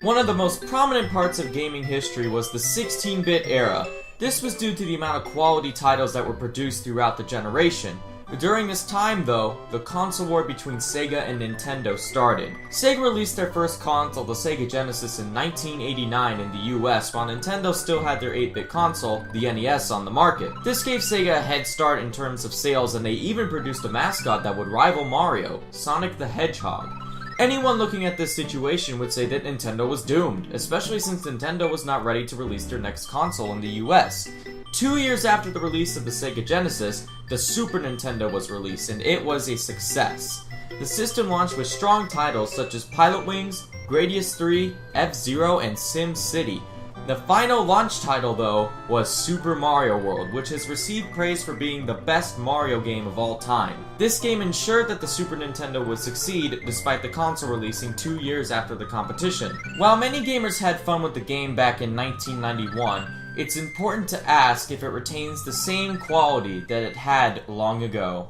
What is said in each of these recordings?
One of the most prominent parts of gaming history was the 16-bit era. This was due to the amount of quality titles that were produced throughout the generation. During this time, though, the console war between Sega and Nintendo started. Sega released their first console, the Sega Genesis, in 1989 in the US, while Nintendo still had their 8-bit console, the NES, on the market. This gave Sega a head start in terms of sales, and they even produced a mascot that would rival Mario, Sonic the Hedgehog. Anyone looking at this situation would say that Nintendo was doomed, especially since Nintendo was not ready to release their next console in the US. 2 years after the release of the Sega Genesis, the Super Nintendo was released, and it was a success. The system launched with strong titles such as Pilotwings, Gradius 3, F-Zero, and SimCity. The final launch title, though, was Super Mario World, which has received praise for being the best Mario game of all time. This game ensured that the Super Nintendo would succeed despite the console releasing 2 years after the competition. While many gamers had fun with the game back in 1991, it's important to ask if it retains the same quality that it had long ago.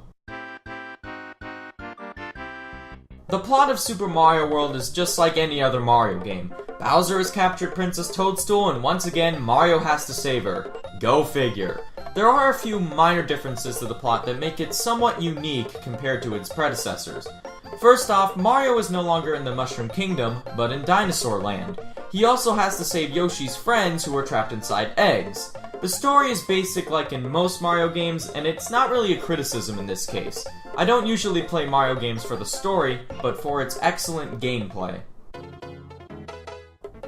The plot of Super Mario World is just like any other Mario game. Bowser has captured Princess Toadstool, and once again, Mario has to save her. Go figure. There are a few minor differences to the plot that make it somewhat unique compared to its predecessors. First off, Mario is no longer in the Mushroom Kingdom, but in Dinosaur Land. He also has to save Yoshi's friends who are trapped inside eggs. The story is basic like in most Mario games, and it's not really a criticism in this case. I don't usually play Mario games for the story, but for its excellent gameplay.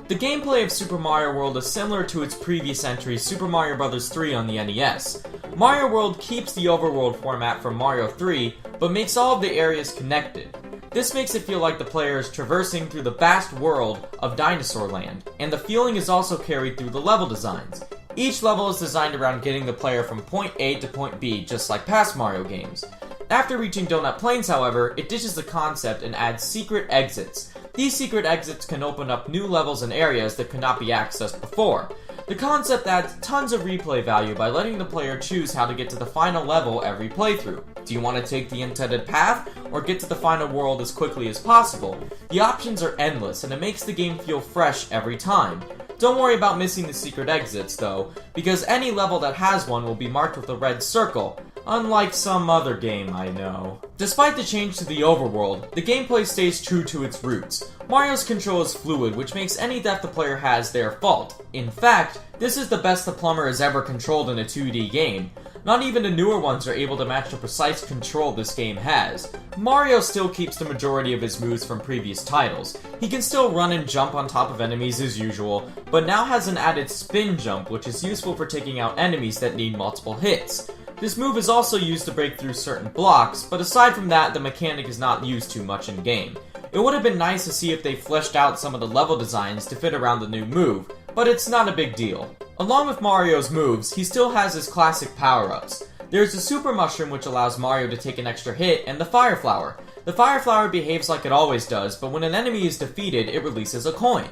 The gameplay of Super Mario World is similar to its previous entry, Super Mario Bros. 3 on the NES. Mario World keeps the overworld format from Mario 3, but makes all of the areas connected. This makes it feel like the player is traversing through the vast world of Dinosaur Land, and the feeling is also carried through the level designs. Each level is designed around getting the player from point A to point B, just like past Mario games. After reaching Donut Plains, however, it ditches the concept and adds secret exits. These secret exits can open up new levels and areas that could not be accessed before. The concept adds tons of replay value by letting the player choose how to get to the final level every playthrough. Do you want to take the intended path, or get to the final world as quickly as possible? The options are endless, and it makes the game feel fresh every time. Don't worry about missing the secret exits, though, because any level that has one will be marked with a red circle, unlike some other game I know. Despite the change to the overworld, the gameplay stays true to its roots. Mario's control is fluid, which makes any death the player has their fault. In fact, this is the best the plumber has ever controlled in a 2D game. Not even the newer ones are able to match the precise control this game has. Mario still keeps the majority of his moves from previous titles. He can still run and jump on top of enemies as usual, but now has an added spin jump, which is useful for taking out enemies that need multiple hits. This move is also used to break through certain blocks, but aside from that, the mechanic is not used too much in game. It would have been nice to see if they fleshed out some of the level designs to fit around the new move, but it's not a big deal. Along with Mario's moves, he still has his classic power-ups. There's the Super Mushroom, which allows Mario to take an extra hit, and the Fire Flower. The Fire Flower behaves like it always does, but when an enemy is defeated, it releases a coin.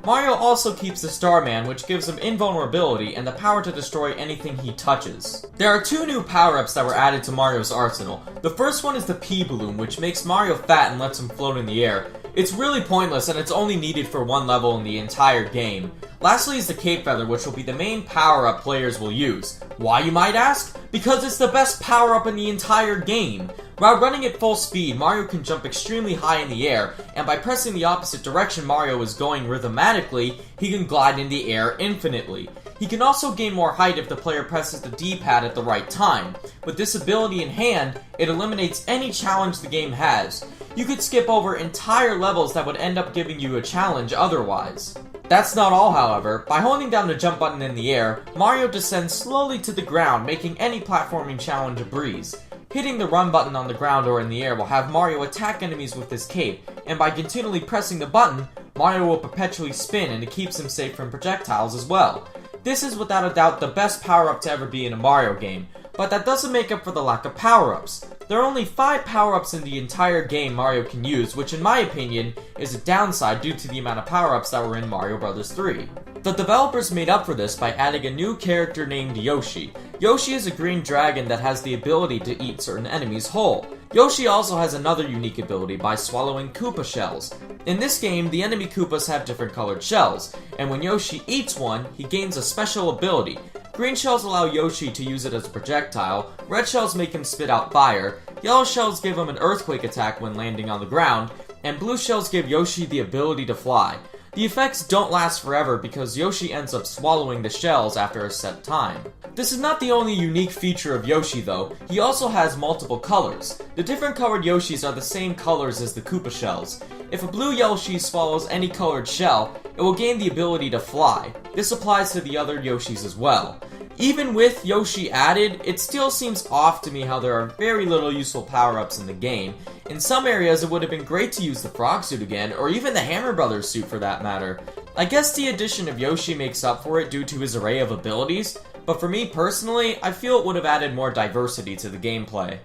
Mario also keeps the Starman, which gives him invulnerability and the power to destroy anything he touches. There are two new power-ups that were added to Mario's arsenal. The first one is the P-Balloon, which makes Mario fat and lets him float in the air. It's really pointless, and it's only needed for one level in the entire game. Lastly is the Cape Feather, which will be the main power-up players will use. Why, you might ask? Because it's the best power-up in the entire game. While running at full speed, Mario can jump extremely high in the air, and by pressing the opposite direction Mario is going rhythmatically, he can glide in the air infinitely. He can also gain more height if the player presses the D-pad at the right time. With this ability in hand, it eliminates any challenge the game has. You could skip over entire levels that would end up giving you a challenge otherwise. That's not all, however. By holding down the jump button in the air, Mario descends slowly to the ground, making any platforming challenge a breeze. Hitting the run button on the ground or in the air will have Mario attack enemies with his cape, and by continually pressing the button, Mario will perpetually spin and it keeps him safe from projectiles as well. This is without a doubt the best power-up to ever be in a Mario game, but that doesn't make up for the lack of power-ups. There are only 5 power-ups in the entire game Mario can use, which in my opinion is a downside due to the amount of power-ups that were in Mario Bros. 3. The developers made up for this by adding a new character named Yoshi. Yoshi is a green dragon that has the ability to eat certain enemies whole. Yoshi also has another unique ability by swallowing Koopa shells. In this game, the enemy Koopas have different colored shells, and when Yoshi eats one, he gains a special ability. Green shells allow Yoshi to use it as a projectile, red shells make him spit out fire, yellow shells give him an earthquake attack when landing on the ground, and blue shells give Yoshi the ability to fly. The effects don't last forever because Yoshi ends up swallowing the shells after a set time. This is not the only unique feature of Yoshi though, he also has multiple colors. The different colored Yoshis are the same colors as the Koopa shells. If a blue Yoshi swallows any colored shell, it will gain the ability to fly. This applies to the other Yoshis as well. Even with Yoshi added, it still seems off to me how there are very little useful power-ups in the game. In some areas it would have been great to use the frog suit again, or even the Hammer Brothers suit for that matter. I guess the addition of Yoshi makes up for it due to his array of abilities, but for me personally, I feel it would have added more diversity to the gameplay.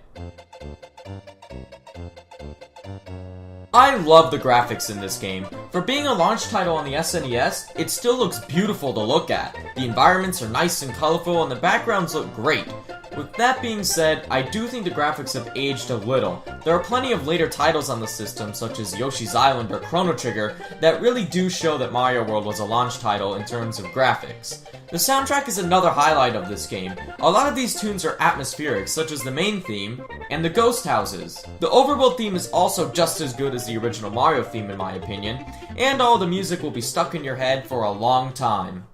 I love the graphics in this game. For being a launch title on the SNES, it still looks beautiful to look at. The environments are nice and colorful and the backgrounds look great. With that being said, I do think the graphics have aged a little. There are plenty of later titles on the system, such as Yoshi's Island or Chrono Trigger, that really do show that Mario World was a launch title in terms of graphics. The soundtrack is another highlight of this game. A lot of these tunes are atmospheric, such as the main theme and the ghost houses. The overworld theme is also just as good as the original Mario theme in my opinion, and all the music will be stuck in your head for a long time.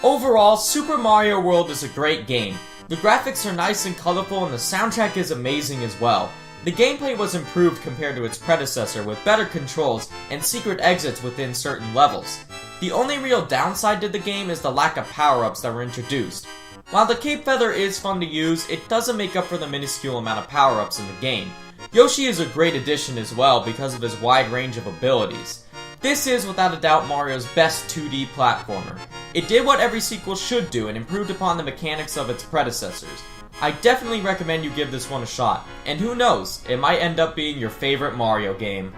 Overall, Super Mario World is a great game. The graphics are nice and colorful and the soundtrack is amazing as well. The gameplay was improved compared to its predecessor with better controls and secret exits within certain levels. The only real downside to the game is the lack of power-ups that were introduced. While the Cape Feather is fun to use, it doesn't make up for the minuscule amount of power-ups in the game. Yoshi is a great addition as well because of his wide range of abilities. This is without a doubt Mario's best 2D platformer. It did what every sequel should do and improved upon the mechanics of its predecessors. I definitely recommend you give this one a shot, and who knows, it might end up being your favorite Mario game.